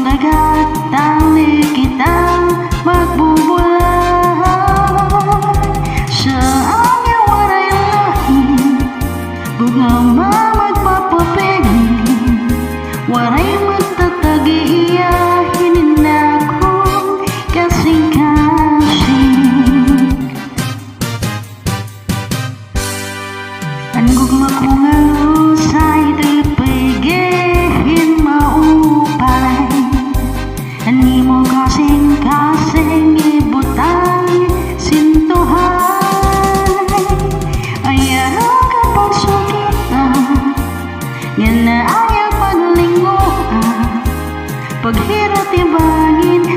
dagat, tali kita magbubulan sa anyang waray lain, bunga magpapapiling, waray magtatagi iyahin akong kasing-kasing. Anggog makungalusay tipigihin maupay, ani mo kasing-kasing ibutang sintuhay. Ayaw ka pagsukitan, yan na ayaw paglinguan, paghirap ibangin